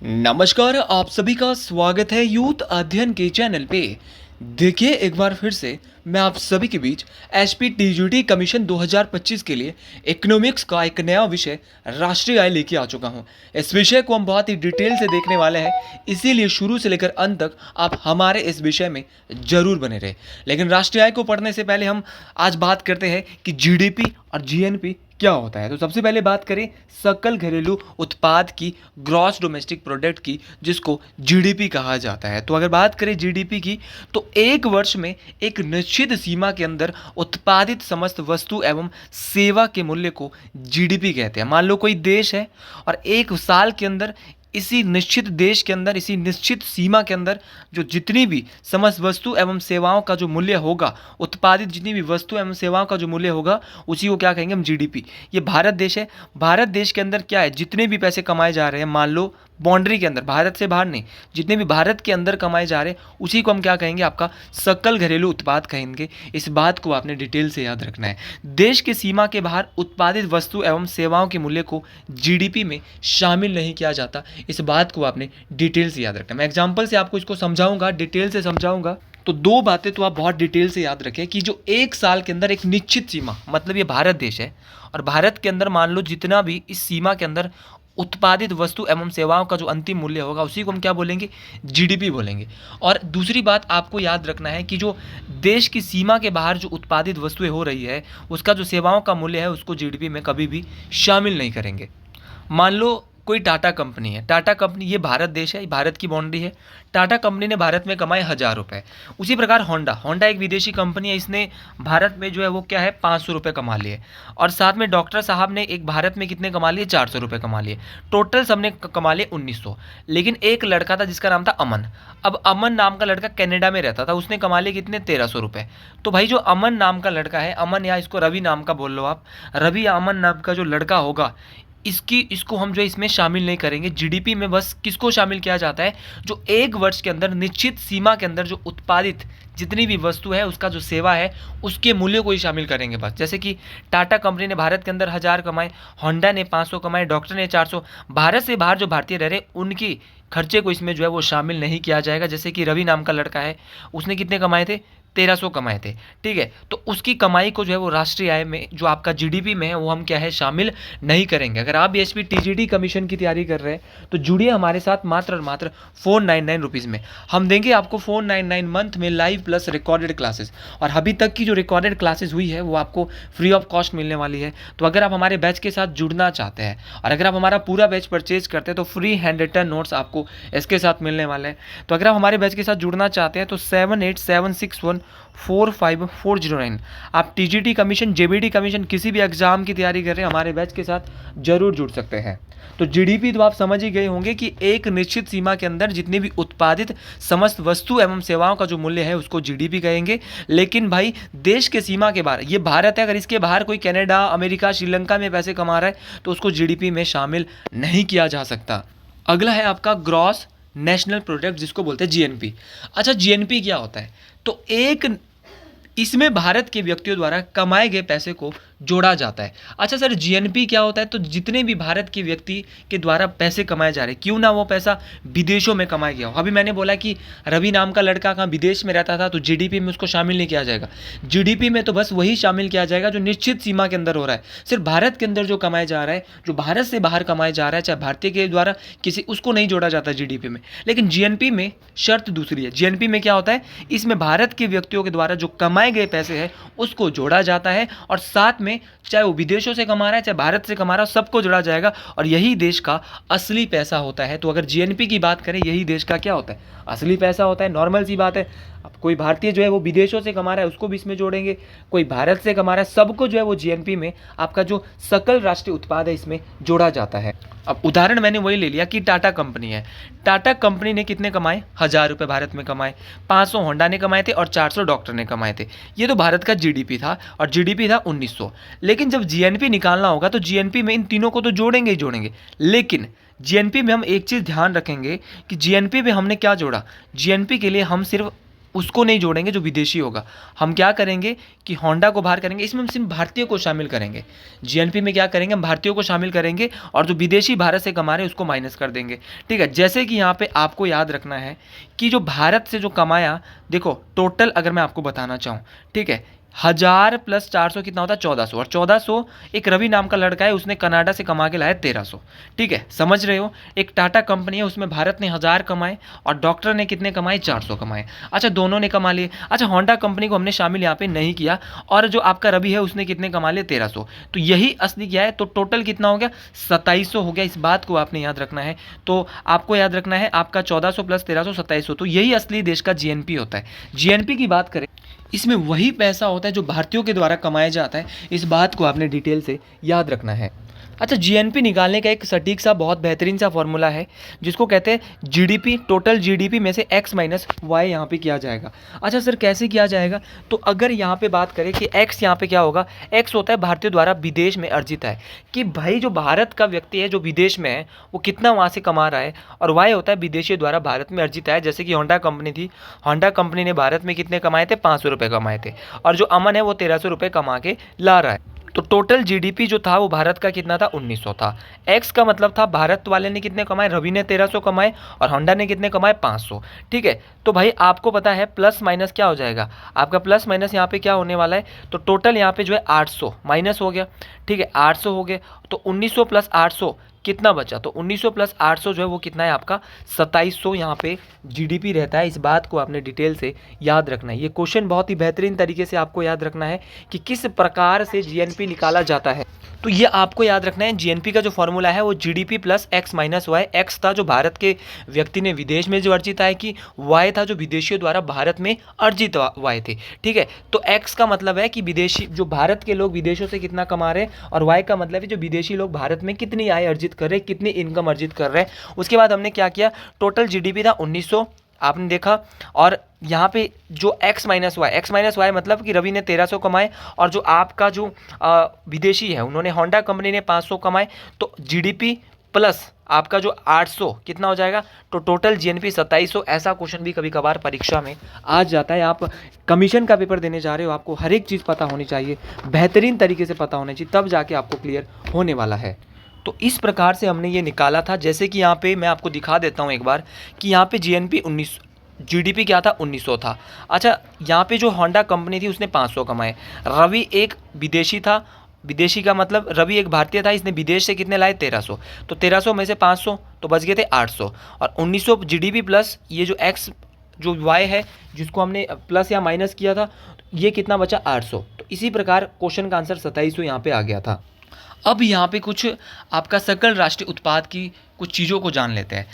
नमस्कार, आप सभी का स्वागत है यूथ अध्ययन के चैनल पे। देखिए, एक बार फिर से मैं आप सभी के बीच एसपी टीजीटी कमीशन 2025 के लिए इकोनॉमिक्स का एक नया विषय राष्ट्रीय आय लेके आ चुका हूं। इस विषय को हम बहुत ही डिटेल से देखने वाले हैं, इसीलिए शुरू से लेकर अंत तक आप हमारे इस विषय में जरूर बने रहे। लेकिन राष्ट्रीय आय को पढ़ने से पहले हम आज बात करते हैं कि जीडीपी और जीएनपी क्या होता है। तो सबसे पहले बात करें सकल घरेलू उत्पाद की, ग्रॉस डोमेस्टिक प्रोडक्ट की, जिसको जीडीपी कहा जाता है। तो अगर बात करें जीडीपी की, तो एक वर्ष में एक निश्चित सीमा के अंदर उत्पादित समस्त वस्तु एवं सेवा के मूल्य को जीडीपी कहते हैं। मान लो कोई देश है और एक साल के अंदर इसी निश्चित देश के अंदर, इसी निश्चित सीमा के अंदर जो जितनी भी समस्त वस्तु एवं सेवाओं का जो मूल्य होगा, उत्पादित जितनी भी वस्तु एवं सेवाओं का जो मूल्य होगा, उसी को क्या कहेंगे हम, जीडीपी। ये भारत देश है। भारत देश के अंदर क्या है, जितने भी पैसे कमाए जा रहे हैं, मान लो बाउंड्री के अंदर, भारत से बाहर नहीं, जितने भी भारत के अंदर कमाए जा रहे हैं, उसी को हम क्या कहेंगे, आपका सकल घरेलू उत्पाद कहेंगे। इस बात को आपने डिटेल से याद रखना है। देश की सीमा के बाहर उत्पादित वस्तु एवं सेवाओं के मूल्य को जीडीपी में शामिल नहीं किया जाता। इस बात को आपने डिटेल से याद रखना है। मैं एग्जाम्पल से आपको इसको समझाऊंगा, डिटेल से समझाऊंगा। तो दो बातें तो आप बहुत डिटेल से याद रखें कि जो एक साल के अंदर एक निश्चित सीमा, मतलब ये भारत देश है और भारत के अंदर मान लो जितना भी इस सीमा के अंदर उत्पादित वस्तु एवं सेवाओं का जो अंतिम मूल्य होगा, उसी को हम क्या बोलेंगे, जीडीपी बोलेंगे। और दूसरी बात आपको याद रखना है कि जो देश की सीमा के बाहर जो उत्पादित वस्तुएं हो रही है, उसका जो सेवाओं का मूल्य है, उसको जीडीपी में कभी भी शामिल नहीं करेंगे। मान लो कोई टाटा कंपनी है, टाटा कंपनी, ये भारत देश है, भारत की बाउंड्री है। टाटा कंपनी ने भारत में कमाए 1000 रुपये। उसी प्रकार होंडा, होंडा एक विदेशी कंपनी है, इसने भारत में जो है वो क्या है, 500 रुपये कमा लिए। और साथ में डॉक्टर साहब ने एक भारत में कितने कमा लिए, 400 रुपये कमा लिए। टोटल सबने कमा लिए 1900। लेकिन एक लड़का था जिसका नाम था अमन। अब अमन नाम का लड़का कनाडा में रहता था, उसने कमा लिए कितने, 1300 रुपये। तो भाई जो अमन नाम का लड़का है, अमन या इसको रवि नाम का बोल लो आप, रवि या अमन नाम का जो लड़का होगा, इसको हम जो इसमें शामिल नहीं करेंगे। जीडीपी में बस किसको शामिल किया जाता है, जो एक वर्ष के अंदर निश्चित सीमा के अंदर जो उत्पादित जितनी भी वस्तु है, उसका जो सेवा है, उसके मूल्य को ही शामिल करेंगे बस। जैसे कि टाटा कंपनी ने भारत के अंदर 1000 कमाए, होंडा ने 500 कमाए, डॉक्टर ने 400। भारत से बाहर जो भारतीय रह रहे, उनकी खर्चे को इसमें जो है वो शामिल नहीं किया जाएगा। जैसे कि रवि नाम का लड़का है, उसने कितने कमाए थे, 1300 कमाए थे, ठीक है। तो उसकी कमाई को जो है वो राष्ट्रीय आय में, जो आपका जीडीपी में है, वो हम क्या है, शामिल नहीं करेंगे। अगर आप एसपी टीजीटी कमीशन की तैयारी कर रहे हैं तो जुड़िए हमारे साथ मात्र और मात्र 499 रुपीज़ में। हम देंगे आपको 499 मंथ में लाइव प्लस रिकॉर्डेड क्लासेस। और अभी तक की जो रिकॉर्डेड क्लासेस हुई है वो आपको फ्री ऑफ कॉस्ट मिलने वाली है। तो अगर आप हमारे बैच के साथ जुड़ना चाहते हैं और अगर आप हमारा पूरा बैच परचेज करते हैं तो फ्री हैंड रिटन नोट्स आपको इसके साथ मिलने वाले हैं। तो अगर आप हमारे बैच के साथ जुड़ना चाहते हैं तो 7876145409, आप टीजीटी कमीशन, जेबीटी कमीशन, किसी भी एग्जाम की तैयारी कर रहे हैं, हमारे बैच के साथ जरूर जुड़ सकते हैं। तो जीडीपी तो आप समझ ही गए होंगे कि एक निश्चित सीमा के अंदर जितनी भी उत्पादित समस्त वस्तु एवं सेवाओं का जो मूल्य है, उसको जीडीपी कहेंगे। लेकिन भाई देश के सीमा के बाहर, ये भारत है, अगर इसके बाहर कोई कनाडा, अमेरिका, श्रीलंका में पैसे कमा रहा है तो उसको जीडीपी में शामिल नहीं किया जा सकता। अगला है आपका ग्रॉस नेशनल प्रोडक्ट, जिसको बोलते हैं जीएनपी। अच्छा, जीएनपी क्या होता है, तो एक इसमें भारत के व्यक्तियों द्वारा कमाए गए पैसे को जोड़ा जाता है। अच्छा सर, जीएनपी क्या होता है, तो जितने भी भारत के व्यक्ति के द्वारा पैसे कमाए जा रहे हैं, क्यों ना वो पैसा विदेशों में कमाया गया हो। अभी मैंने बोला कि रवि नाम का लड़का कहाँ विदेश में रहता था, तो जीडीपी में उसको शामिल नहीं किया जाएगा। जीडीपी में तो बस वही शामिल किया जाएगा जो निश्चित सीमा के अंदर हो रहा है। सिर्फ भारत के अंदर जो कमाया जा रहा है, जो भारत से बाहर कमाया जा रहा है, चाहे भारतीय के द्वारा किसी, उसको नहीं जोड़ा जाता जीडीपी में। लेकिन जीएनपी में शर्त दूसरी है। जीएनपी में क्या होता है, इसमें भारत के व्यक्तियों के द्वारा जो कमाए गए पैसे है उसको जोड़ा जाता है, और साथ में चाहे वो विदेशों से कमा रहा है, चाहे भारत से कमा रहा है, सबको जोड़ा जाएगा। और यही देश का असली पैसा होता है। तो अगर जीएनपी की बात करें, यही देश का क्या होता है, असली पैसा होता है। नॉर्मल सी बात है, अब कोई भारतीय जो है वो विदेशों से कमा रहा है, उसको भी इसमें जोड़ेंगे, कोई भारत से कमा रहा है, सबको जो है वो जीएनपी में आपका जो सकल राष्ट्रीय उत्पाद है, इसमें जोड़ा जाता है। अब उदाहरण मैंने वही ले लिया कि टाटा कंपनी है, टाटा कंपनी ने कितने कमाए, 1000 रुपये भारत में कमाए, 500 होंडा ने कमाए थे और 400 डॉक्टर ने कमाए थे। ये तो भारत का जीडीपी था, और जीडीपी था 1900। लेकिन जब जीएनपी निकालना होगा तो जीएनपी में इन तीनों को तो जोड़ेंगे ही जोड़ेंगे। लेकिन जीएनपी में हम एक चीज़ ध्यान रखेंगे कि जीएनपी में हमने क्या जोड़ा, जीएनपी के लिए हम सिर्फ उसको नहीं जोड़ेंगे जो विदेशी होगा। हम क्या करेंगे कि होंडा को बाहर करेंगे, इसमें हम सिर्फ भारतीय को शामिल करेंगे। जीएनपी में क्या करेंगे, हम भारतीयों को शामिल करेंगे और जो विदेशी भारत से कमा रहे हैं उसको माइनस कर देंगे। ठीक है, जैसे कि यहाँ पे आपको याद रखना है कि जो भारत से जो कमाया, देखो टोटल अगर मैं आपको बताना चाहूँ, ठीक है, 1000 प्लस 400 कितना होता है 1400, और 1400 एक रवि नाम का लड़का है, उसने कनाडा से कमा के लाया 1300। ठीक है, समझ रहे हो। एक टाटा कंपनी है, उसमें भारत ने 1000 कमाए और डॉक्टर ने कितने कमाए, 400 कमाए। अच्छा, दोनों ने कमा लिए। अच्छा, होंडा कंपनी को हमने शामिल यहाँ पे नहीं किया, और जो आपका रवि है उसने कितने कमा लिए, 1300। तो यही असली क्या है, तो टोटल कितना हो गया, 2700 हो गया। इस बात को आपने याद रखना है। तो आपको याद रखना है आपका 1400 प्लस 1300 2700, तो यही असली देश का जीएनपी होता है। जीएनपी की बात करें, इसमें वही पैसा होता है जो भारतीयों के द्वारा कमाया जाता है। इस बात को आपने डिटेल से याद रखना है। अच्छा, जीएनपी निकालने का एक सटीक सा बहुत बेहतरीन सा फॉर्मूला है जिसको कहते हैं जीडीपी। टोटल जीडीपी में से एक्स माइनस वाई यहाँ पे किया जाएगा। अच्छा सर, कैसे किया जाएगा, तो अगर यहाँ पे बात करें कि एक्स यहाँ पे क्या होगा, एक्स होता है भारतीय द्वारा विदेश में अर्जित है, कि भाई जो भारत का व्यक्ति है जो विदेश में है वो कितना वहाँ से कमा रहा है, और वाई होता है विदेशी द्वारा भारत में अर्जित है। जैसे कि होंडा कंपनी थी, होंडा कंपनी ने भारत में कितने कमाए थे, 500 रुपये कमाए थे, और जो अमन है वो 1300 रुपये कमा के ला रहा है। तो टोटल जीडीपी जो था वो भारत का कितना था, 1900 था। एक्स का मतलब था भारत वाले ने कितने कमाए, रवि ने 1300 कमाए और होंडा ने कितने कमाए, 500। ठीक है, तो भाई आपको पता है प्लस माइनस क्या हो जाएगा, आपका प्लस माइनस यहाँ पे क्या होने वाला है, तो टोटल यहाँ पे जो है 800 माइनस हो गया। ठीक है, 800 हो गए, तो 1900 प्लस 800 कितना बचा, तो 1900 प्लस 800 जो है वो कितना है आपका 2700 यहाँ पे जीडीपी रहता है। इस बात को आपने डिटेल से याद रखना है। ये क्वेश्चन बहुत ही बेहतरीन तरीके से आपको याद रखना है कि किस प्रकार से जीएनपी निकाला जाता है। तो ये आपको याद रखना है, जीएनपी का जो फॉर्मूला है वो GDP plus x minus y. X था जो भारत के व्यक्ति ने विदेश में जो अर्जित आय की, वाई था जो विदेशियों द्वारा भारत में अर्जित वाई थे। ठीक है, तो एक्स का मतलब है कि विदेशी जो भारत के लोग विदेशों से कितना कमा रहे हैं, और वाई का मतलब है जो विदेशी लोग भारत में कितनी आय अर्जित कर रहे हैं, कितनी इनकम अर्जित कर रहे हैं। उसके बाद हमने क्या किया, टोटल जीडीपी था 1900 आपने देखा, और यहाँ पे जो x माइनस वाई मतलब कि रवि ने 1300 कमाए और जो आपका जो विदेशी है उन्होंने होंडा कंपनी ने 500 कमाए, तो जीडीपी प्लस आपका जो 800 कितना हो जाएगा, तो टोटल जीएनपी 2700। ऐसा क्वेश्चन भी कभी कभार परीक्षा में आ जाता है। आप कमीशन का पेपर देने जा रहे हो, आपको हर एक चीज़ पता होनी चाहिए, बेहतरीन तरीके से पता होनी चाहिए, तब जाके आपको क्लियर होने वाला है। तो इस प्रकार से हमने ये निकाला था। जैसे कि यहाँ पे मैं आपको दिखा देता हूँ एक बार कि यहाँ पे जीएनपी 19 जीडीपी क्या था, 1900 था। अच्छा, यहाँ पे जो होंडा कंपनी थी उसने 500 कमाए, रवि एक विदेशी था, विदेशी का मतलब रवि एक भारतीय था, इसने विदेश से कितने लाए, 1300, तो 1300 में से 500 तो बच गए थे 800, और 1900 जीडीपी प्लस ये जो एक्स जो वाई है जिसको हमने प्लस या माइनस किया था, ये कितना बचा, 800। तो इसी प्रकार क्वेश्चन का आंसर 2700 यहाँ पे आ गया था। अब यहाँ पे कुछ आपका सकल राष्ट्रीय उत्पाद की कुछ चीज़ों को जान लेते हैं।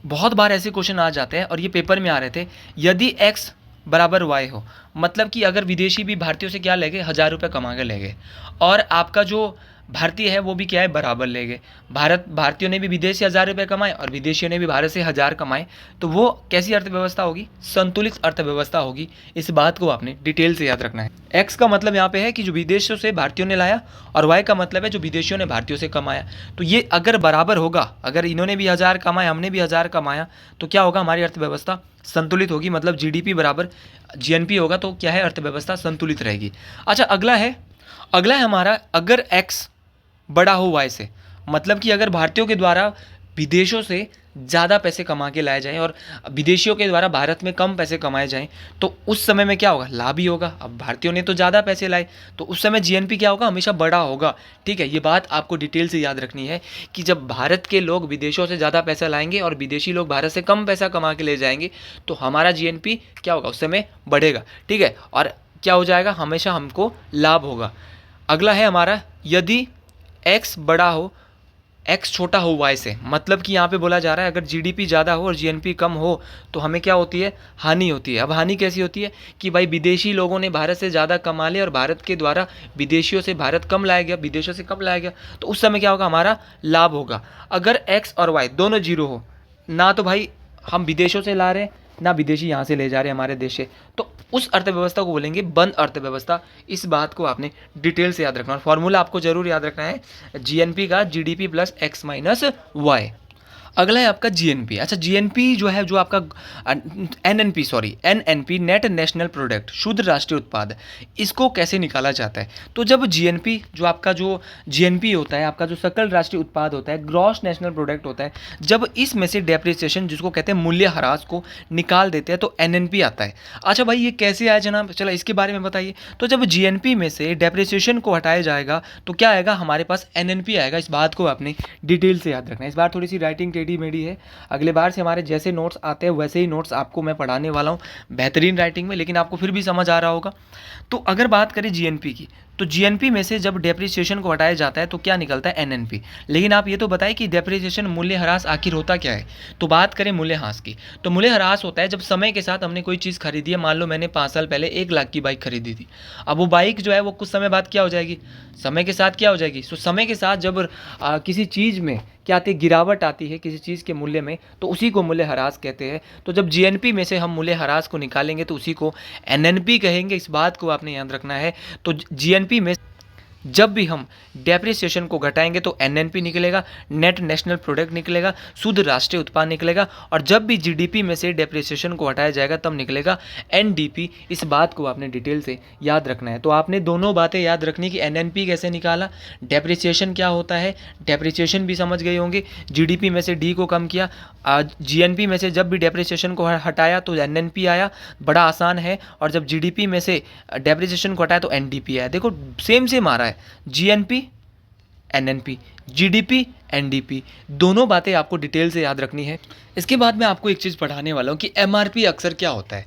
बहुत बार ऐसे क्वेश्चन आ जाते हैं और ये पेपर में आ रहे थे, यदि x बराबर y हो, मतलब कि अगर विदेशी भी भारतीयों से क्या ले गए, 1000 रुपये कमा के ले गए, और आपका जो भारतीय है वो भी क्या है, बराबर ले गए। भारतीयों ने भी विदेश से 1000 रुपये कमाए और विदेशियों ने भी भारत से 1000 कमाए, तो वो कैसी अर्थव्यवस्था होगी, संतुलित अर्थव्यवस्था होगी। इस बात को आपने डिटेल से याद रखना है। एक्स का मतलब यहाँ पे है कि जो विदेशों से भारतीयों ने लाया, और वाई का मतलब है जो विदेशियों ने भारतीयों से कमाया। तो ये अगर बराबर होगा, अगर इन्होंने भी 1000 कमाया हमने भी 1000 कमाया, तो क्या होगा, हमारी अर्थव्यवस्था संतुलित होगी, मतलब जीडीपी बराबर जीएनपी होगा, तो क्या है, अर्थव्यवस्था संतुलित रहेगी। अच्छा, अगला है हमारा, अगर एक्स बड़ा हो वाई से, मतलब कि अगर भारतीयों के द्वारा विदेशों से ज़्यादा पैसे कमा के लाए जाएं और विदेशियों के द्वारा भारत में कम पैसे कमाए जाएं, तो उस समय में क्या होगा, लाभ ही होगा। अब भारतीयों ने तो ज़्यादा पैसे लाए, तो उस समय जीएनपी क्या होगा, हमेशा बड़ा होगा। ठीक है, ये बात आपको डिटेल से याद रखनी है कि जब भारत के लोग विदेशों से ज़्यादा पैसा लाएंगे और विदेशी लोग भारत से कम पैसा कमा के ले जाएंगे, तो हमारा जीएनपी क्या होगा, उस समय बढ़ेगा। ठीक है, और क्या हो जाएगा, हमेशा हमको लाभ होगा। अगला है हमारा, यदि एक्स बड़ा हो, एक्स छोटा हो वाई से, मतलब कि यहाँ पे बोला जा रहा है अगर जीडीपी ज़्यादा हो और जीएनपी कम हो तो हमें क्या होती है, हानि होती है। अब हानि कैसी होती है कि भाई विदेशी लोगों ने भारत से ज़्यादा कमा लिया और भारत के द्वारा विदेशियों से भारत कम लाया गया, विदेशों से कम लाया गया, तो उस समय क्या होगा, हमारा लाभ होगा। अगर एक्स और वाई दोनों जीरो हो, ना तो भाई हम विदेशों से ला रहे हैं ना विदेशी यहाँ से ले जा रहे हैं हमारे देश से, तो उस अर्थव्यवस्था को बोलेंगे बंद अर्थव्यवस्था। इस बात को आपने डिटेल से याद रखना, और फॉर्मूला आपको जरूर याद रखना है, जीएनपी का GDP plus x minus y. अगला है आपका जीएनपी। अच्छा, जीएनपी जो है, जो आपका एनएनपी नेट नेशनल प्रोडक्ट, शुद्ध राष्ट्रीय उत्पाद, इसको कैसे निकाला जाता है? तो जब जीएनपी जो आपका जो जीएनपी होता है, आपका जो सकल राष्ट्रीय उत्पाद होता है, ग्रॉस नेशनल प्रोडक्ट होता है, जब इसमें से डेप्रिसिएशन जिसको कहते हैं मूल्य ह्रास को निकाल देते हैं तो एनएनपी आता है। अच्छा भाई, ये कैसे आया जनाब? चलो इसके बारे में बताइए। तो जब जीएनपी में से डेप्रिसिएशन को हटाया जाएगा तो क्या आएगा? हमारे पास एनएनपी आएगा। इस बात को आपने डिटेल से याद रखना है। इस बार थोड़ी सी राइटिंग टेढ़ी मेढ़ी है, अगले बार से हमारे जैसे नोट्स आते हैं वैसे ही नोट्स आपको मैं पढ़ाने वाला हूँ, बेहतरीन राइटिंग में, लेकिन आपको फिर भी समझ आ रहा होगा। तो अगर बात करें जीएनपी की, तो जीएनपी में से जब डेप्रिसिएशन को हटाया जाता है तो क्या निकलता है? एनएनपी। लेकिन आप ये तो बताएं कि डेप्रिसिएशन मूल्यह्रास आखिर होता क्या है? तो बात करें मूल्यह्रास की, तो मूल्यह्रास होता है जब समय के साथ हमने कोई चीज़ खरीदी है। मान लो मैंने 5 साल पहले 1 लाख की बाइक खरीदी थी। अब वो बाइक जो है वो कुछ समय बाद क्या हो जाएगी? समय के साथ क्या हो जाएगी? सो समय के साथ जब किसी चीज़ में क्या आती है? गिरावट आती है किसी चीज़ के मूल्य में, तो उसी को मूल्यह्रास कहते हैं। तो जब जीएनपी में से हम मूल्यह्रास को निकालेंगे तो उसी को एनएनपी कहेंगे। इस बात को आपने याद रखना है। तो जीएनपी में जब भी हम डेप्रिसिएशन को घटाएंगे तो एनएनपी निकलेगा, नेट नेशनल प्रोडक्ट निकलेगा, शुद्ध राष्ट्रीय उत्पाद निकलेगा, और जब भी जीडीपी में से डेप्रिसिएशन को हटाया जाएगा तब निकलेगा एनडीपी। इस बात को आपने डिटेल से याद रखना है। तो आपने दोनों बातें याद रखनी कि एनएनपी कैसे निकाला, डेप्रिसिएशन क्या होता है, डेप्रिसिएशन भी समझ गए होंगे, जीडीपी में से डी को कम किया, जीएनपी में से जब भी डेप्रिसिएशन को हटाया तो एनएनपी आया, बड़ा आसान है। और जब जीडीपी में से डेप्रिसिएशन को हटाया तो एनडीपी आया। देखो सेम आ रहा है, जीएनपी एनएनपी, जीडीपी एनडीपी, दोनों बातें आपको डिटेल से याद रखनी है। इसके बाद मैं आपको एक चीज़ पढ़ाने वाला हूँ कि एमआरपी अक्सर क्या होता है।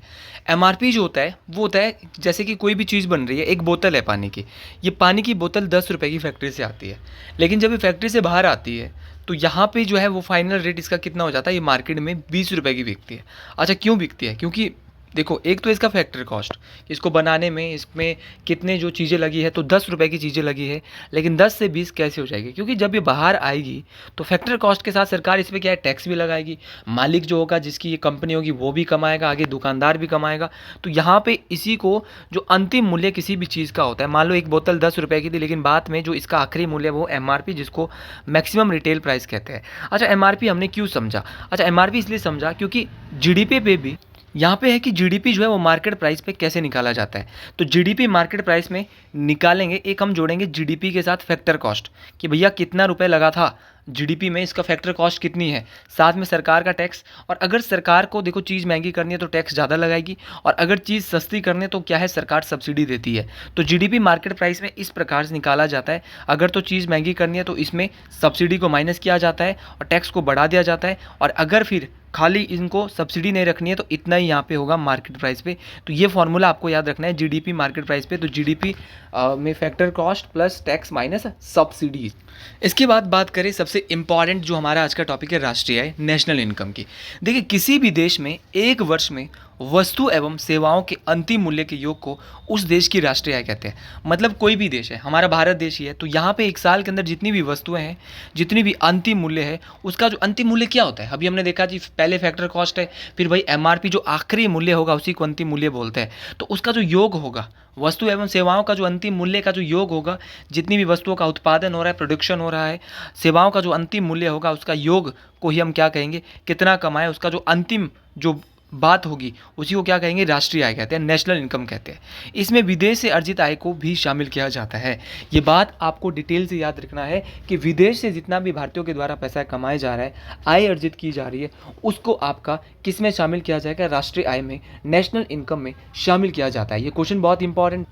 एमआरपी जो होता है वो होता है जैसे कि कोई भी चीज़ बन रही है, एक बोतल है पानी की, ये पानी की बोतल 10 रुपये की फैक्ट्री से आती है, लेकिन जब ये फैक्ट्री से बाहर आती है तो यहाँ पे जो है वो फाइनल रेट इसका कितना हो जाता है? ये मार्केट में 20 रुपये की बिकती है। अच्छा, क्यों बिकती है? क्योंकि देखो, एक तो इसका फैक्ट्री कॉस्ट, इसको बनाने में इसमें कितने जो चीज़ें लगी है, तो 10 रुपये की चीज़ें लगी है, लेकिन 10 से 20 कैसे हो जाएगी? क्योंकि जब ये बाहर आएगी तो फैक्ट्री कॉस्ट के साथ सरकार इस पर क्या है? टैक्स भी लगाएगी। मालिक जो होगा, जिसकी ये कंपनी होगी, वो भी कमाएगा, आगे दुकानदार भी कमाएगा। तो यहाँ पे इसी को जो अंतिम मूल्य किसी भी चीज़ का होता है, मान लो एक बोतल 10 रुपये की थी, लेकिन बाद में जो इसका आखिरी मूल्य वो एमआरपी, जिसको मैक्सिमम रिटेल प्राइस कहते हैं। अच्छा, एमआरपी हमने क्यों समझा? अच्छा, एमआरपी इसलिए समझा क्योंकि जीडीपी पे भी यहाँ पे है कि जीडीपी जो है वो मार्केट प्राइस पे कैसे निकाला जाता है। तो जीडीपी मार्केट प्राइस में निकालेंगे, एक हम जोड़ेंगे जीडीपी के साथ फैक्टर कॉस्ट, कि भैया कितना रुपए लगा था जीडीपी में, इसका फैक्टर कॉस्ट कितनी है, साथ में सरकार का टैक्स। और अगर सरकार को देखो चीज़ महंगी करनी है तो टैक्स ज़्यादा लगाएगी, और अगर चीज़ सस्ती करनी है तो क्या है? सरकार सब्सिडी देती है। तो जीडीपी मार्केट प्राइस में इस प्रकार से निकाला जाता है। अगर तो चीज़ महंगी करनी है तो इसमें सब्सिडी को माइनस किया जाता है और टैक्स को बढ़ा दिया जाता है, और अगर फिर खाली इनको सब्सिडी नहीं रखनी है तो इतना ही यहाँ पे होगा मार्केट प्राइस पे। तो ये फॉर्मूला आपको याद रखना है जीडीपी मार्केट प्राइस पे। तो जीडीपी में factor cost plus tax minus subsidies. इसके बाद बात करें सबसे इंपॉर्टेंट जो हमारा आज का टॉपिक है, राष्ट्रीय आय, नेशनल इनकम की। देखिए, किसी भी देश में एक वर्ष में वस्तु एवं सेवाओं के अंतिम मूल्य के योग को उस देश की राष्ट्रीय आय कहते हैं। मतलब कोई भी देश है, हमारा भारत देश ही है, तो यहाँ पे एक साल के अंदर जितनी भी वस्तुएं हैं, जितनी भी अंतिम मूल्य है, उसका जो अंतिम मूल्य क्या होता है? अभी हमने देखा जी, पहले फैक्टर कॉस्ट है, फिर भाई एमआरपी जो आखिरी मूल्य होगा उसी को अंतिम मूल्य बोलते हैं। तो उसका जो योग होगा, वस्तु एवं सेवाओं का जो अंतिम मूल्य का जो योग होगा, जितनी भी वस्तुओं का उत्पादन हो रहा है, प्रोडक्शन हो रहा है, सेवाओं का जो अंतिम मूल्य होगा, उसका योग को ही हम क्या कहेंगे? कितना कमाए, उसका जो अंतिम जो बात होगी उसी को क्या कहेंगे? राष्ट्रीय आय कहते हैं, नेशनल इनकम कहते हैं। इसमें विदेश से अर्जित आय को भी शामिल किया जाता है। ये बात आपको डिटेल से याद रखना है कि विदेश से जितना भी भारतीयों के द्वारा पैसा कमाया जा रहा है, आय अर्जित की जा रही है, उसको आपका किस में शामिल किया जाएगा? राष्ट्रीय आय में, नेशनल इनकम में शामिल किया जाता है। ये क्वेश्चन बहुत इंपॉर्टेंट।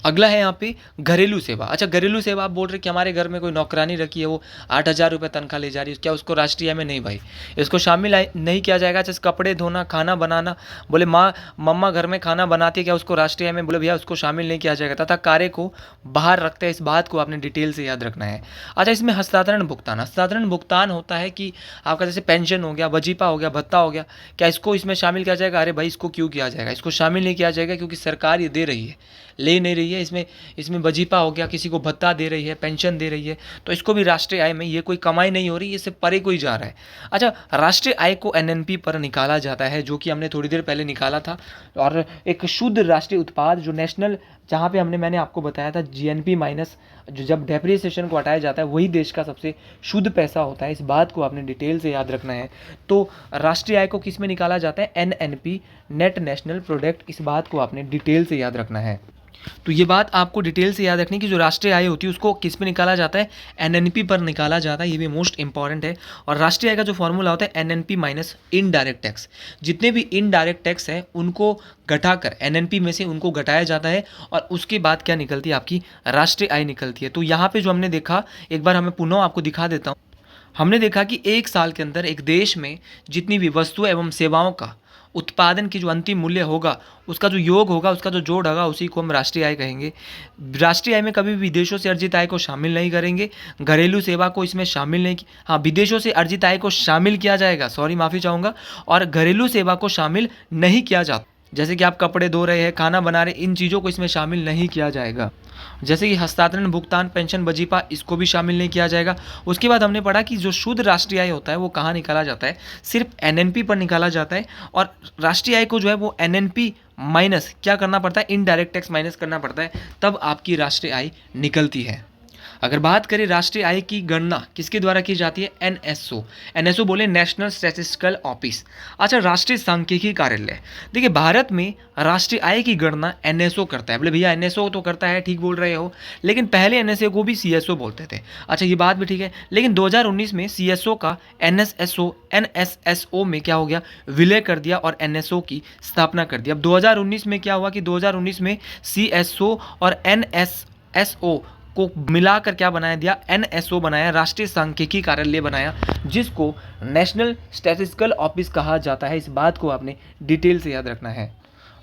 अगला है यहाँ पे घरेलू सेवा। अच्छा, घरेलू सेवा आप बोल रहे कि हमारे घर में कोई नौकरानी रखी है, वो 8,000 रुपये तनख्वाह ले जा रही है, क्या उसको राष्ट्रीय आय में? नहीं भाई, इसको शामिल नहीं किया जाएगा। अच्छा, कपड़े धोना, खाना बनाना, बोले मम्मा घर में खाना बनाती है, क्या उसको राष्ट्रीय आय में? बोले भैया उसको शामिल नहीं किया जाएगा। तथा कार्य को बाहर रखते हैं, इस बात को आपने डिटेल से याद रखना है। अच्छा, इसमें हस्तांतरण भुगतान होता है कि आपका जैसे पेंशन हो गया, वजीफा हो गया, भत्ता हो गया, क्या इसको इसमें शामिल किया जाएगा? अरे भाई, इसको क्यों किया जाएगा? इसको शामिल नहीं किया जाएगा क्योंकि सरकार ये दे रही है, ले नहीं रही रही है, इसमें इसमें वजीफा हो गया, किसी को भत्ता दे रही है, पेंशन दे रही है, तो इसको भी राष्ट्रीय आय में ये कोई कमाई नहीं हो रही, इससे परे कोई जा रहा है। अच्छा, राष्ट्रीय आय को एनएनपी पर निकाला जाता है, जो कि हमने थोड़ी देर पहले निकाला था। और एक शुद्ध राष्ट्रीय उत्पाद जो नेशनल, जहाँ पे मैंने आपको बताया था जीएनपी माइनस, जो जब डेप्रिसिएशन को हटाया जाता है वही देश का सबसे शुद्ध पैसा होता है। इस बात को आपने डिटेल से याद रखना है। तो राष्ट्रीय आय को किस में निकाला जाता है? NNP, net national product. इस बात को आपने डिटेल से याद रखना है। तो ये बात आपको डिटेल से याद रखनी कि जो राष्ट्रीय आय होती है उसको किस में निकाला जाता है? एनएनपी पर निकाला जाता है। ये भी मोस्ट इंपॉर्टेंट है। और राष्ट्रीय आय का जो फॉर्मूला होता है एनएनपी माइनस इनडायरेक्ट टैक्स। जितने भी इनडायरेक्ट टैक्स है उनको घटाकर एनएनपी में से उनको घटाया जाता है और उसके बाद क्या निकलती है? आपकी राष्ट्रीय आय निकलती है। तो यहाँ पे जो हमने देखा, एक बार हमें पुनः आपको दिखा देता हूँ। हमने देखा कि एक साल के अंदर एक देश में जितनी भी वस्तु एवं सेवाओं का उत्पादन की जो अंतिम मूल्य होगा, उसका जो योग होगा, उसका जो जोड़ होगा, उसी को हम राष्ट्रीय आय कहेंगे। राष्ट्रीय आय में कभी भी विदेशों से अर्जित आय को शामिल नहीं करेंगे, घरेलू सेवा को इसमें शामिल नहीं, हाँ विदेशों से अर्जित आय को शामिल किया जाएगा, सॉरी माफ़ी चाहूँगा, और घरेलू सेवा को शामिल नहीं किया जाता। जैसे कि आप कपड़े धो रहे हैं, खाना बना रहे, इन चीज़ों को इसमें शामिल नहीं किया जाएगा। जैसे कि हस्तांतरण, भुगतान, पेंशन, वजीफा, इसको भी शामिल नहीं किया जाएगा। उसके बाद हमने पढ़ा कि जो शुद्ध राष्ट्रीय आय होता है वो कहाँ निकाला जाता है? सिर्फ एनएनपी पर निकाला जाता है। और राष्ट्रीय आय को जो है वो एनएनपी माइनस क्या करना पड़ता है? इनडायरेक्ट टैक्स माइनस करना पड़ता है, तब आपकी राष्ट्रीय आय निकलती है। अगर बात करें राष्ट्रीय आय की गणना किसके द्वारा की जाती है? एनएसओ। एनएसओ बोले नेशनल स्टैटिस्टिकल ऑफिस। अच्छा, राष्ट्रीय सांख्यिकी कार्यालय। देखिए, भारत में राष्ट्रीय आय की गणना एनएसओ करता है। बोले भैया एनएसओ तो करता है, ठीक बोल रहे हो, लेकिन पहले एनएसओ को भी सीएसओ बोलते थे। अच्छा, ये बात भी ठीक है, लेकिन 2019 में सीएसओ का एनएसएसओ में क्या हो गया? विलय कर दिया और एनएसओ की स्थापना कर दी। अब 2019 में क्या हुआ कि 2019 में सीएसओ और एनएसएसओ को मिलाकर क्या बनाया दिया? एनएसओ बनाया, राष्ट्रीय सांख्यिकी कार्यालय बनाया, जिसको नेशनल स्टैटिस्टिकल ऑफिस कहा जाता है। इस बात को आपने डिटेल से याद रखना है।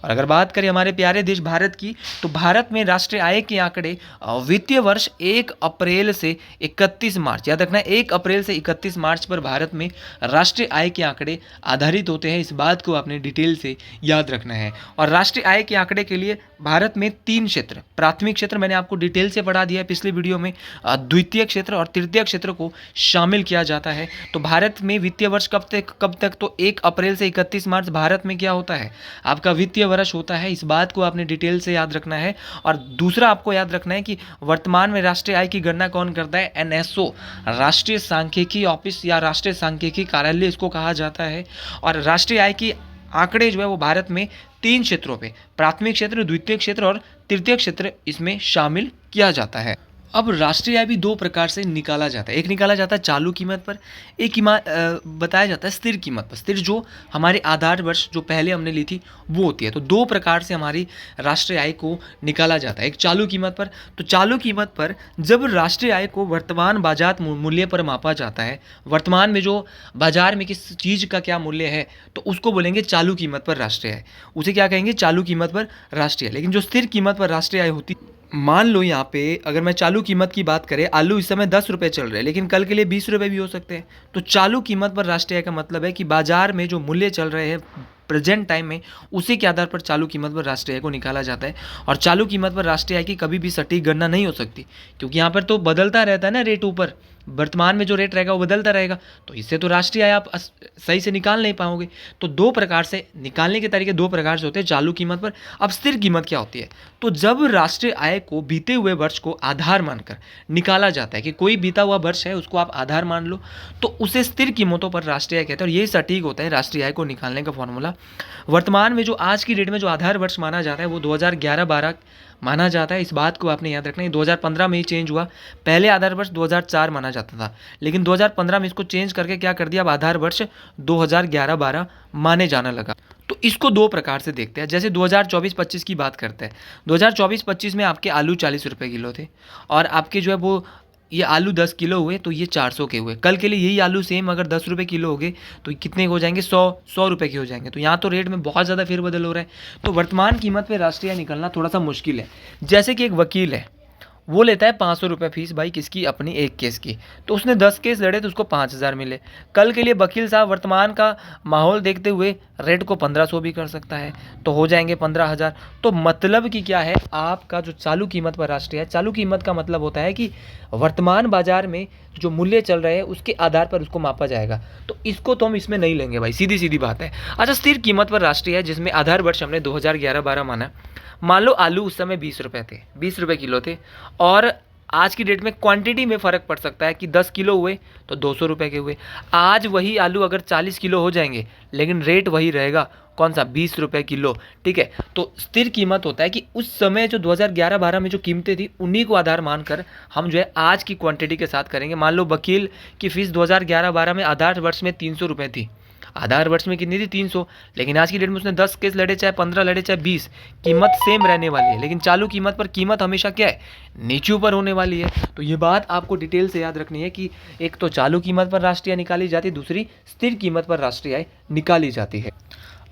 और अगर बात करें हमारे प्यारे देश भारत की, तो भारत में राष्ट्रीय आय के आंकड़े वित्तीय वर्ष 1 अप्रैल से 31 मार्च, याद रखना है 1 अप्रैल से 31 मार्च पर भारत में राष्ट्रीय आय के आंकड़े आधारित होते हैं। इस बात को आपने डिटेल से याद रखना है। और राष्ट्रीय आय के आंकड़े के लिए भारत में 3 क्षेत्र, प्राथमिक क्षेत्र मैंने आपको डिटेल से पढ़ा दिया है पिछले वीडियो में, द्वितीय क्षेत्र और तृतीय क्षेत्र को शामिल किया जाता है। तो भारत में वित्तीय वर्ष कब तक? तो 1 अप्रैल से 31 मार्च भारत में क्या होता है? आपका वित्तीय वर्ष होता है। इस बात को आपने डिटेल से याद रखना है। और दूसरा आपको याद रखना है कि वर्तमान में राष्ट्रीय आय की गणना कौन करता है? एनएसओ, राष्ट्रीय सांख्यिकी ऑफिस या राष्ट्रीय सांख्यिकी कार्यालय इसको कहा जाता है। और राष्ट्रीय आय की आंकड़े जो है वो भारत में 3 क्षेत्रों पे, प्राथमिक क्षेत्र, द्वितीय क्षेत्र और तृतीय क्षेत्र, इसमें शामिल किया जाता है। अब राष्ट्रीय आय भी 2 प्रकार से निकाला जाता है। एक निकाला जाता है चालू कीमत पर, एक बताया जाता है स्थिर कीमत पर। स्थिर जो हमारे आधार वर्ष जो पहले हमने ली थी वो होती है। तो 2 प्रकार से हमारी राष्ट्रीय आय को निकाला जाता है। एक चालू कीमत पर, तो चालू कीमत पर जब राष्ट्रीय आय को वर्तमान बाजार मूल्य पर मापा जाता है, वर्तमान में जो बाजार में किस चीज़ का क्या मूल्य है, तो उसको बोलेंगे चालू कीमत पर राष्ट्रीय आय। उसे क्या कहेंगे? चालू कीमत पर राष्ट्रीय आय। लेकिन जो स्थिर कीमत पर राष्ट्रीय आय होती, मान लो यहाँ पे अगर मैं चालू कीमत की बात करें, आलू इस समय 10 रुपये चल रहे हैं, लेकिन कल के लिए 20 रुपये भी हो सकते हैं। तो चालू कीमत पर राष्ट्रीय आय का मतलब है कि बाजार में जो मूल्य चल रहे हैं प्रेजेंट टाइम में, उसी के आधार पर चालू कीमत पर राष्ट्रीय आय को निकाला जाता है। और चालू कीमत पर राष्ट्रीय आय की कभी भी सटीक गणना नहीं हो सकती, क्योंकि यहाँ पर तो बदलता रहता है ना रेट, ऊपर वर्तमान में जो रेट रहेगा वो बदलता रहेगा। तो इससे तो राष्ट्रीय आय आप सही से निकाल नहीं पाओगे। तो 2 प्रकार से निकालने के तरीके 2 प्रकार से होते हैं चालू कीमत पर। अब स्थिर कीमत क्या होती है? तो जब राष्ट्रीय आय को बीते हुए वर्ष को आधार मानकर निकाला जाता है, कि कोई बीता हुआ वर्ष है उसको आप आधार मान लो, तो उसे स्थिर कीमतों पर राष्ट्रीय आय कहते हैं। और यही सटीक होता है राष्ट्रीय आय को निकालने का फॉर्मूला। वर्तमान में जो आज की डेट में जो आधार वर्ष माना जाता है वो 2011-12 माना जाता है। इस बात को आपने याद रखना है। 2015 में ही चेंज हुआ। पहले आधार वर्ष 2004 माना जाता था, लेकिन 2015 में इसको चेंज करके क्या कर दिया? अब आधार वर्ष 2011-12 माने जाना लगा। तो इसको 2 प्रकार से देखते हैं। जैसे 2024-25 की बात करते हैं, 2024-25 में आपके आलू 40 रुपये किलो थे, और आपके जो है वो ये आलू 10 किलो हुए तो ये 400 के हुए। कल के लिए यही आलू सेम अगर 10 रुपये किलो हो गए तो कितने हो जाएंगे? 100 रुपये के हो जाएंगे। तो यहाँ तो रेट में बहुत ज़्यादा फेरबदल हो रहा है। तो वर्तमान कीमत पे राष्ट्रीय आय निकलना थोड़ा सा मुश्किल है। जैसे कि एक वकील है, वो लेता है 500 रुपये फीस भाई किसकी, अपनी एक केस की। तो उसने 10 केस लड़े तो उसको 5000 मिले। कल के लिए वकील साहब वर्तमान का माहौल देखते हुए रेट को 1500 भी कर सकता है, तो हो जाएंगे 15,000। तो मतलब कि क्या है, आपका जो चालू कीमत पर राष्ट्रीय है, चालू कीमत का मतलब होता है कि वर्तमान बाजार में जो मूल्य चल रहे हैं उसके आधार पर उसको मापा जाएगा। तो इसको तो हम इसमें नहीं लेंगे भाई, सीधी सीधी बात है। अच्छा, स्थिर कीमत पर राष्ट्रीय है जिसमें आधार वर्ष हमने 2011-12 माना। मान लो आलू उस समय 20 रुपये थे, 20 रुपये किलो थे, और आज की डेट में क्वांटिटी में फ़र्क पड़ सकता है कि 10 किलो हुए तो 200 रुपये के हुए। आज वही आलू अगर 40 किलो हो जाएंगे लेकिन रेट वही रहेगा, कौन सा, 20 रुपये किलो। ठीक है, तो स्थिर कीमत होता है कि उस समय जो 2011-12 में जो कीमतें थी उन्हीं को आधार मानकर हम जो है आज की क्वांटिटी के साथ करेंगे। मान लो वकील की फ़ीस 2011-12 में आधार वर्ष में 300 रुपये थी, आधार वर्ष में कितनी थी, 300, लेकिन आज की डेट में उसने 10 केस लड़े, चाहे 15 लड़े, चाहे 20, कीमत सेम रहने वाली है। लेकिन चालू कीमत पर कीमत हमेशा क्या है, नीचे ऊपर होने वाली है। तो ये बात आपको डिटेल से याद रखनी है कि एक तो चालू कीमत पर राष्ट्रीय निकाली जाती है, दूसरी स्थिर कीमत पर राष्ट्रीय आय निकाली जाती है।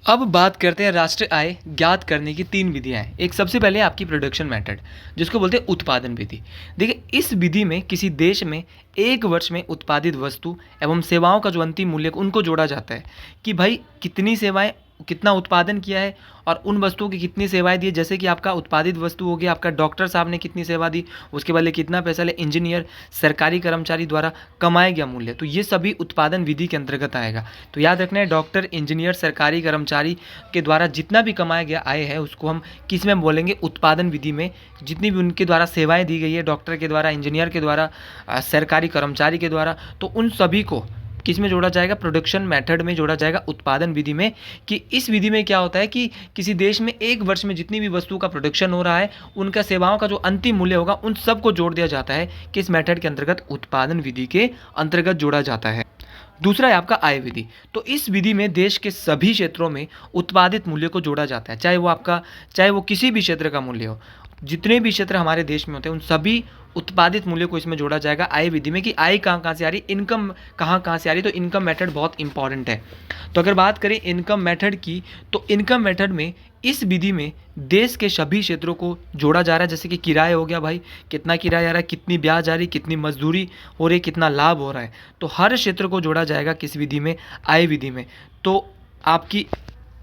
अब बात करते हैं राष्ट्रीय आय ज्ञात करने की 3 विधियां हैं। एक सबसे पहले आपकी प्रोडक्शन मेथड, जिसको बोलते हैं उत्पादन विधि। देखिए, इस विधि में किसी देश में एक वर्ष में उत्पादित वस्तु एवं सेवाओं का जो अंतिम मूल्य उनको जोड़ा जाता है कि भाई कितनी सेवाएं, कितना उत्पादन किया है और उन वस्तुओं की कितनी सेवाएं दी है। जैसे कि आपका उत्पादित वस्तु हो गया, आपका डॉक्टर साहब ने कितनी सेवा दी, उसके बदले कितना पैसा ले, इंजीनियर, सरकारी कर्मचारी द्वारा कमाया गया मूल्य, तो ये सभी उत्पादन विधि के अंतर्गत आएगा। तो याद रखना है, डॉक्टर, इंजीनियर, सरकारी कर्मचारी के द्वारा जितना भी कमाया गया आय है उसको हम किस में बोलेंगे, उत्पादन विधि में। जितनी भी उनके द्वारा सेवाएँ दी गई है, डॉक्टर के द्वारा, इंजीनियर के द्वारा, सरकारी कर्मचारी के द्वारा, तो उन सभी को किस में जोड़ा जाएगा, प्रोडक्शन मेथड में जोड़ा जाएगा, उत्पादन विधि में। कि इस विधि में क्या होता है कि किसी देश में एक वर्ष में जितनी भी वस्तु का प्रोडक्शन हो रहा है, उनका सेवाओं का जो अंतिम मूल्य होगा उन सबको जोड़ दिया जाता है, किस मेथड के अंतर्गत, उत्पादन विधि के अंतर्गत जोड़ा जाता है। दूसरा है आपका आय विधि। तो इस विधि में देश के सभी क्षेत्रों में उत्पादित मूल्य को जोड़ा जाता है, चाहे वो किसी भी क्षेत्र का मूल्य हो। जितने भी क्षेत्र हमारे देश में होते हैं उन सभी उत्पादित मूल्य को इसमें जोड़ा जाएगा आय विधि में। कि आय कहाँ से आ रही, इनकम कहाँ से आ रही, तो इनकम मेथड बहुत इंपॉर्टेंट है। तो अगर बात करें इनकम मेथड की, तो इनकम मेथड में इस विधि में देश के सभी क्षेत्रों को जोड़ा जा रहा है। जैसे कि किराया हो गया भाई, कितना किराया आ रहा है, कितनी ब्याज आ रही, कितनी मजदूरी हो रही है, कितना लाभ हो रहा है, तो हर क्षेत्र को जोड़ा जाएगा किस विधि में, आय विधि में। तो आपकी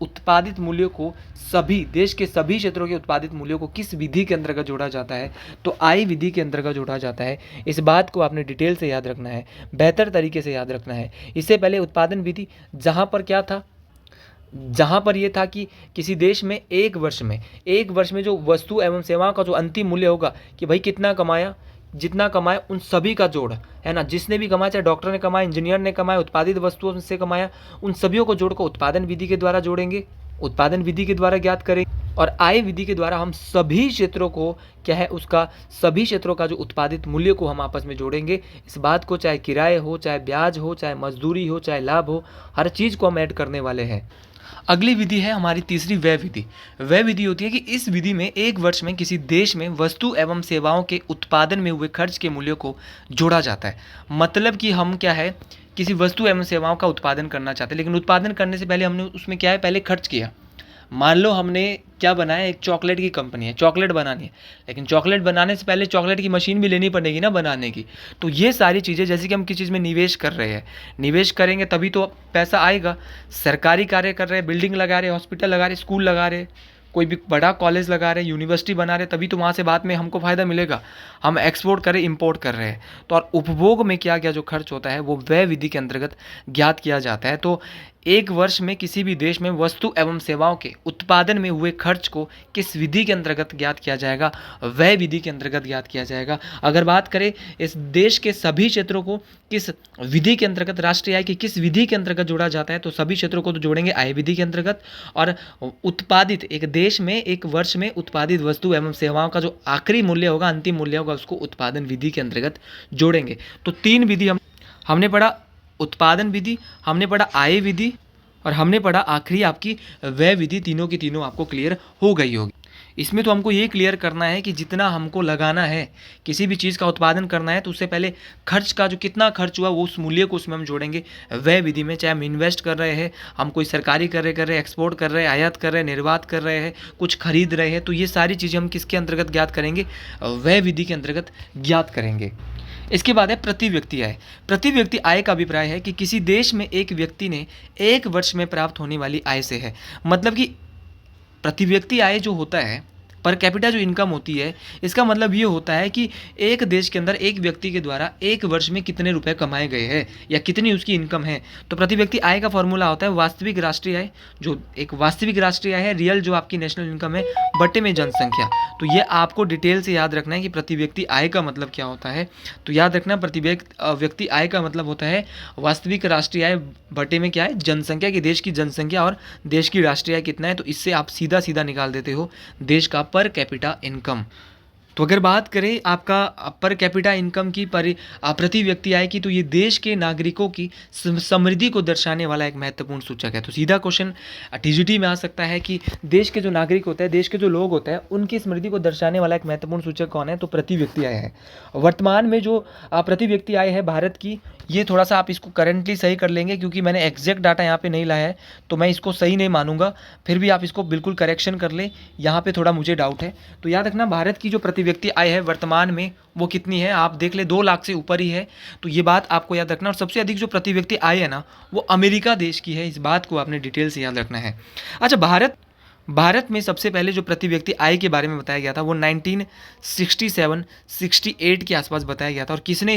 उत्पादित मूल्यों को, सभी देश के सभी क्षेत्रों के उत्पादित मूल्यों को किस विधि के अंतर्गत जोड़ा जाता है, तो आय विधि के अंतर्गत जोड़ा जाता है। इस बात को आपने डिटेल से याद रखना है, बेहतर तरीके से याद रखना है। इससे पहले उत्पादन विधि, जहाँ पर क्या था, जहाँ पर यह था कि किसी देश में एक वर्ष में जो वस्तु एवं सेवाओं का जो अंतिम मूल्य होगा कि भाई कितना कमाया, जितना कमाया उन सभी का जोड़ है ना, जिसने भी कमाया, चाहे डॉक्टर ने कमाया, इंजीनियर ने कमाया, उत्पादित वस्तुओं से कमाया, उन सभी को जोड़ को उत्पादन विधि के द्वारा जोड़ेंगे, उत्पादन विधि के द्वारा ज्ञात करेंगे। और आय विधि के द्वारा हम सभी क्षेत्रों को क्या है, उसका सभी क्षेत्रों का जो उत्पादित मूल्य को हम आपस में जोड़ेंगे। इस बात को, चाहे किराए हो, चाहे ब्याज हो, चाहे मजदूरी हो, चाहे लाभ हो, हर चीज़ को हम ऐड करने वाले हैं। अगली विधि है हमारी तीसरी, व्यय विधि। व्यय विधि होती है कि इस विधि में एक वर्ष में किसी देश में वस्तु एवं सेवाओं के उत्पादन में हुए खर्च के मूल्य को जोड़ा जाता है। मतलब कि हम क्या है, किसी वस्तु एवं सेवाओं का उत्पादन करना चाहते हैं, लेकिन उत्पादन करने से पहले हमने उसमें क्या है, पहले खर्च किया। मान लो हमने क्या बनाया, एक चॉकलेट की कंपनी है, चॉकलेट बनानी है, लेकिन चॉकलेट बनाने से पहले चॉकलेट की मशीन भी लेनी पड़ेगी ना बनाने की। तो ये सारी चीज़ें, जैसे कि हम किसी चीज़ में निवेश कर रहे हैं, निवेश करेंगे तभी तो पैसा आएगा। सरकारी कार्य कर रहे हैं, बिल्डिंग लगा रहे, हॉस्पिटल लगा रहे, स्कूल लगा रहे, कोई भी बड़ा कॉलेज लगा रहे, यूनिवर्सिटी बना रहे, तभी तो वहाँ से बाद में हमको फ़ायदा मिलेगा। हम एक्सपोर्ट करें, इंपोर्ट कर रहे हैं, तो और उपभोग में क्या क्या जो खर्च होता है वो व्यय विधि के अंतर्गत ज्ञात किया जाता है। तो एक वर्ष में किसी भी देश में वस्तु एवं सेवाओं के उत्पादन में हुए खर्च को किस विधि के अंतर्गत ज्ञात किया जाएगा, व्यय विधि के अंतर्गत ज्ञात किया जाएगा। अगर बात करें इस देश के सभी क्षेत्रों को किस विधि के अंतर्गत, राष्ट्रीय आय की किस विधि के अंतर्गत जोड़ा जाता है, तो सभी क्षेत्रों को तो जोड़ेंगे आय विधि के अंतर्गत। और उत्पादित, एक देश में एक वर्ष में उत्पादित वस्तु एवं सेवाओं का जो आखिरी मूल्य होगा, अंतिम मूल्य होगा, उसको उत्पादन विधि के अंतर्गत जोड़ेंगे। तो 3 विधि हमने पढ़ा, उत्पादन विधि, हमने पढ़ा आय विधि, और हमने पढ़ा आखिरी आपकी व्यय विधि। तीनों की तीनों आपको क्लियर हो गई होगी। इसमें तो हमको ये क्लियर करना है कि जितना हमको लगाना है, किसी भी चीज़ का उत्पादन करना है तो उससे पहले खर्च का जो कितना खर्च हुआ वो उस मूल्य को उसमें हम जोड़ेंगे व्यय विधि में। चाहे हम इन्वेस्ट कर रहे हैं, हम कोई सरकारी कर रहे हैं, एक्सपोर्ट कर रहे हैं, आयात कर रहे हैं, निर्यात कर रहे हैं, कुछ खरीद रहे हैं, तो ये सारी चीज़ें हम किसके अंतर्गत ज्ञात करेंगे? व्यय विधि के अंतर्गत ज्ञात करेंगे। इसके बाद है प्रति व्यक्ति आय। प्रति व्यक्ति आय का अभिप्राय है कि किसी देश में एक व्यक्ति ने एक वर्ष में प्राप्त होने वाली आय से है। मतलब कि प्रति व्यक्ति आय जो होता है, पर कैपिटा जो इनकम होती है, इसका मतलब ये होता है कि एक देश के अंदर एक व्यक्ति के द्वारा एक वर्ष में कितने रुपए कमाए गए हैं या कितनी उसकी इनकम है। तो प्रति व्यक्ति आय का फॉर्मूला होता है वास्तविक राष्ट्रीय आय, जो एक वास्तविक राष्ट्रीय आय है, रियल जो आपकी नेशनल इनकम है, बटे में जनसंख्या। तो ये आपको डिटेल से याद रखना है कि प्रति व्यक्ति आय का मतलब क्या होता है। तो याद रखना, प्रति व्यक्ति आय का मतलब होता है वास्तविक राष्ट्रीय आय बटे में क्या है? जनसंख्या, की देश की जनसंख्या और देश की राष्ट्रीय आय कितना है। तो इससे आप सीधा सीधा निकाल देते हो देश का पर कैपिटा इनकम। तो अगर बात करें आपका पर कैपिटा इनकम की, प्रति व्यक्ति आय की, तो ये देश के नागरिकों की समृद्धि को दर्शाने वाला एक महत्वपूर्ण सूचक है। तो सीधा क्वेश्चन टीजीटी में आ सकता है कि देश के जो नागरिक होते हैं, देश के जो लोग होते हैं, उनकी समृद्धि को दर्शाने वाला एक महत्वपूर्ण सूचक कौन है? तो प्रति व्यक्ति आय है। वर्तमान में जो प्रति व्यक्ति आय है भारत की, ये थोड़ा सा आप इसको करंटली सही कर लेंगे, क्योंकि मैंने एग्जैक्ट डाटा यहाँ पे नहीं लाया है तो मैं इसको सही नहीं मानूंगा। फिर भी आप इसको बिल्कुल करेक्शन कर ले, यहाँ पे थोड़ा मुझे डाउट है। तो याद रखना, भारत की जो प्रति व्यक्ति आय है वर्तमान में वो कितनी है? आप देख ले, 2 लाख से ऊपर ही है। तो ये बात आपको याद रखना। और सबसे अधिक जो प्रति व्यक्ति आय है ना, वो अमेरिका देश की है। इस बात को आपने डिटेल से याद रखना है। अच्छा, भारत में सबसे पहले जो प्रति व्यक्ति आय के बारे में बताया गया था वो 1967-68 के आसपास बताया गया था। और किसने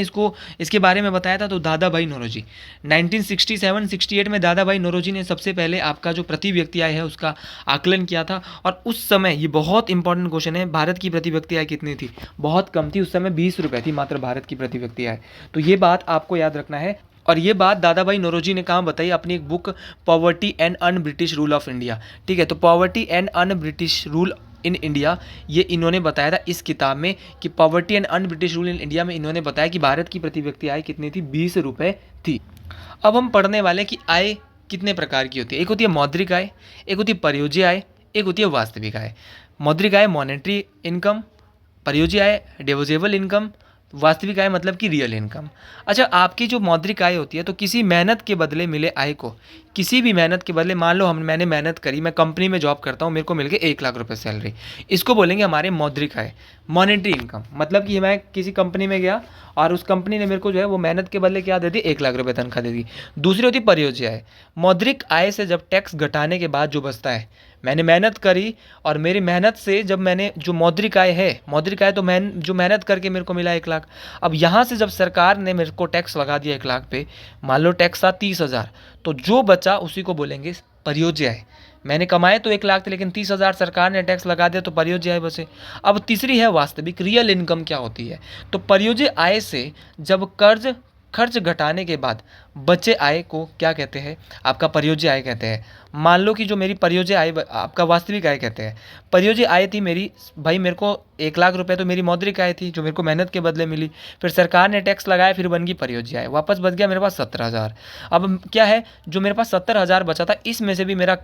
इसके बारे में बताया था? तो दादा भाई नौरोजी। 1967-68 में दादा भाई नौरोजी ने सबसे पहले आपका जो प्रति व्यक्ति आय है उसका आकलन किया था। और उस समय, ये बहुत इंपॉर्टेंट क्वेश्चन है, भारत की प्रति व्यक्ति आय कितनी थी? बहुत कम थी। उस समय 20 रुपये थी मात्र भारत की प्रति व्यक्ति आय। तो ये बात आपको याद रखना है। और ये बात दादा भाई नौरोजी ने कहाँ बताई? अपनी एक book poverty and un British rule of India. ठीक है, तो poverty and un British rule in India, ये इन्होंने बताया था इस किताब में कि poverty and un British rule in India में इन्होंने बताया कि भारत की प्रति व्यक्ति आय कितनी थी? 20 रुपये थी। अब हम पढ़ने वाले कि आय कितने प्रकार की होती है। एक होती है मौद्रिक आय, एक होती है परियोज्य आय, एक होती है वास्तविक आय। मौद्रिक आय मॉनेटरी इनकम, परियोज्य आय डिविजिबल इनकम, वास्तविक आय मतलब कि रियल इनकम। अच्छा, आपकी जो मौद्रिक आय होती है, तो किसी मेहनत के बदले मिले आय को, किसी भी मेहनत के बदले, मान लो मैंने मेहनत करी, मैं कंपनी में जॉब करता हूँ, मेरे को मिल गए 1 लाख रुपए सैलरी, इसको बोलेंगे हमारे मौद्रिक आय। मॉनेटरी इनकम मतलब कि मैं किसी कंपनी में गया और उस कंपनी ने मेरे को जो है वो मेहनत के बदले क्या दे दी? 1 लाख रुपए तनख्वाह दे दी। दूसरी होती परियोज्य आय। मौद्रिक आय से जब टैक्स घटाने के बाद जो बचता है, मैंने मेहनत करी और मेरी मेहनत से जब मैंने जो मौद्रिक आय है, मौद्रिक आय तो जो मेहनत करके मेरे को मिला 1 लाख, अब यहाँ से जब सरकार ने मेरे को टैक्स लगा दिया 1 लाख पे, मान लो टैक्स था 30,000, तो जो बचा उसी को बोलेंगे परियोज्य आय। मैंने कमाए तो 1 लाख थे, लेकिन 30,000 सरकार ने टैक्स लगा दिया तो परियोज्य आय बचे। अब तीसरी है वास्तविक, रियल इनकम क्या होती है? तो परियोज्य आय से जब खर्च घटाने के बाद बचे आय को क्या कहते हैं? आपका परियोज्य आय कहते हैं। मान लो कि जो मेरी परियोज्य आय, आपका वास्तविक आय कहते हैं। परियोज्य आय थी मेरी, भाई मेरे को 1 लाख रुपए तो मेरी मौद्रिक आय थी जो मेरे को मेहनत के बदले मिली, फिर सरकार ने टैक्स लगाया, फिर बन गई परियोज्य आय, वापस बच गया मेरे पास 70,000। अब क्या है, जो मेरे पास 70,000 बचा था, इसमें से भी मेरा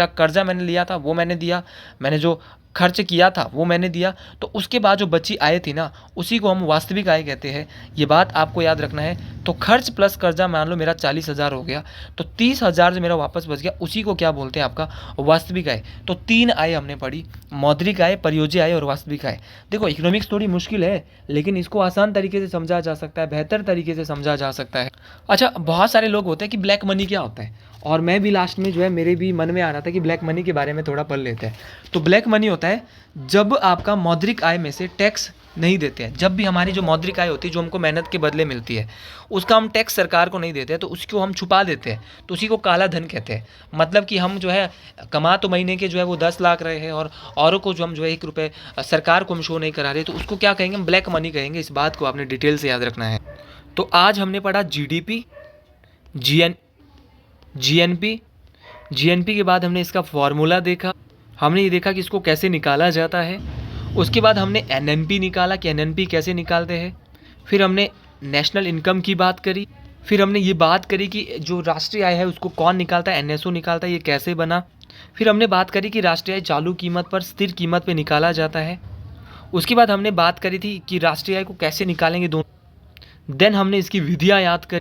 कर्जा मैंने लिया था वो मैंने दिया, मैंने जो खर्च किया था वो मैंने दिया, तो उसके बाद जो बची आय थी ना, उसी को हम वास्तविक आय कहते हैं। ये बात आपको याद रखना है। तो खर्च प्लस कर्जा मान लो मेरा 40,000 हो गया, तो 30,000 जो मेरा वापस बच गया उसी को क्या बोलते हैं? आपका वास्तविक आय। तो 3 आय हमने पढ़ी, मौद्रिक आय, परियोज्य आय और वास्तविक आय। देखो, इकोनॉमिक्स थोड़ी मुश्किल है, लेकिन इसको आसान तरीके से समझा जा सकता है, बेहतर तरीके से समझा जा सकता है। अच्छा, बहुत सारे लोग होते हैं कि ब्लैक मनी क्या होता है, और मैं भी लास्ट में जो है मेरे भी मन में आ रहा था कि ब्लैक मनी के बारे में थोड़ा पढ़ लेते हैं। तो ब्लैक मनी होता है जब आपका मौद्रिक आय में से टैक्स नहीं देते हैं। जब भी हमारी जो मौद्रिक आय होती है, जो हमको मेहनत के बदले मिलती है, उसका हम टैक्स सरकार को नहीं देते हैं, तो उसको हम छुपा देते हैं, तो उसी को काला धन कहते हैं। मतलब कि हम जो है कमा तो महीने के जो है वो 10 लाख रहे हैं, और औरों को जो हम जो है 1 रुपये सरकार को हम शो नहीं करा रहे, तो उसको क्या कहेंगे? हम ब्लैक मनी कहेंगे। इस बात को आपने डिटेल से याद रखना है। तो आज हमने पढ़ा जीडीपी, जीएनपी के बाद हमने इसका फॉर्मूला देखा, हमने ये देखा कि इसको कैसे निकाला जाता है। उसके बाद हमने एनएनपी निकाला कि एनएनपी कैसे निकालते हैं। फिर हमने नेशनल इनकम की बात करी। फिर हमने ये बात करी कि जो राष्ट्रीय आय है उसको कौन निकालता है, एनएसओ निकालता है, ये कैसे बना। फिर हमने बात करी कि राष्ट्रीय आय चालू कीमत पर स्थिर कीमत पे निकाला जाता है। उसके बाद हमने बात करी थी कि राष्ट्रीय आय को कैसे निकालेंगे दोनों। देन हमने इसकी विधियाँ याद करी।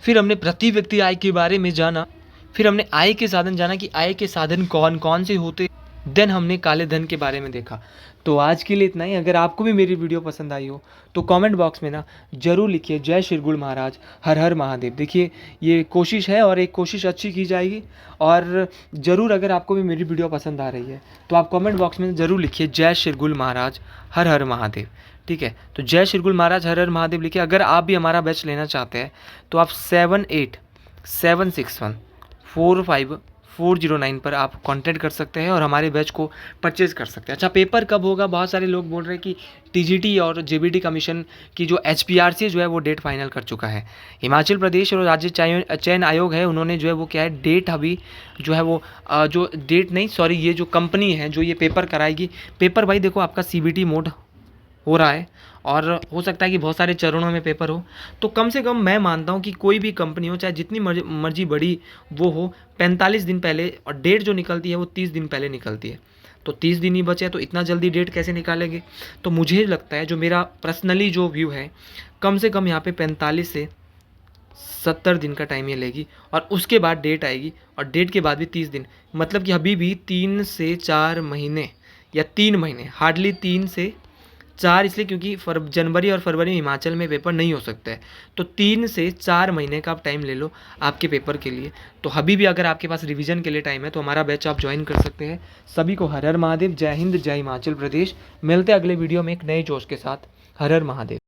फिर हमने प्रति व्यक्ति आय के बारे में जाना। फिर हमने आय के साधन जाना कि आय के साधन कौन कौन से होते। देन हमने काले धन के बारे में देखा। तो आज के लिए इतना ही। अगर आपको भी मेरी वीडियो पसंद आई हो तो कमेंट बॉक्स में ना ज़रूर लिखिए जय श्री गुरु महाराज, हर हर महादेव। देखिए ये कोशिश है और एक कोशिश अच्छी की जाएगी। और ज़रूर अगर आपको भी मेरी वीडियो पसंद आ रही है तो आप कमेंट बॉक्स में ज़रूर लिखिए जय श्री गुरु महाराज, हर हर महादेव। ठीक है, तो जय श्री गुरु महाराज, हर हर महादेव लिखिए। अगर आप भी हमारा बैच लेना चाहते हैं तो आप 7876145409 पर आप कांटेक्ट कर सकते हैं और हमारे बैच को परचेज़ कर सकते हैं। अच्छा, पेपर कब होगा? बहुत सारे लोग बोल रहे हैं कि टीजीटी और जेबीटी कमीशन की जो एचपीआरसी जो है वो डेट फाइनल कर चुका है। हिमाचल प्रदेश और राज्य चयन आयोग है, उन्होंने जो है वो क्या है डेट अभी जो है वो जो डेट नहीं सॉरी ये जो कंपनी है जो ये पेपर कराएगी, पेपर भाई देखो आपका सीबीटी मोड हो रहा है और हो सकता है कि बहुत सारे चरणों में पेपर हो। तो कम से कम मैं मानता हूँ कि कोई भी कंपनी हो, चाहे जितनी मर्जी बड़ी वो हो, 45 दिन पहले, और डेट जो निकलती है वो 30 दिन पहले निकलती है। तो 30 दिन ही बचे हैं तो इतना जल्दी डेट कैसे निकालेंगे? तो मुझे लगता है, जो मेरा पर्सनली जो व्यू है, कम से कम यहाँ पे 45 से 70 दिन का टाइम ये लेगी और उसके बाद डेट आएगी और डेट के बाद भी 30 दिन, मतलब कि अभी भी 3 से 4 महीने या 3 महीने, हार्डली 3 से 4, इसलिए क्योंकि जनवरी और फरवरी में हिमाचल में पेपर नहीं हो सकता है। तो 3 से 4 महीने का आप टाइम ले लो आपके पेपर के लिए। तो अभी भी अगर आपके पास रिवीजन के लिए टाइम है तो हमारा बैच आप ज्वाइन कर सकते हैं। सभी को हर हर महादेव, जय हिंद, जय हिमाचल प्रदेश। मिलते हैं अगले वीडियो में एक नए जोश के साथ। हर हर महादेव।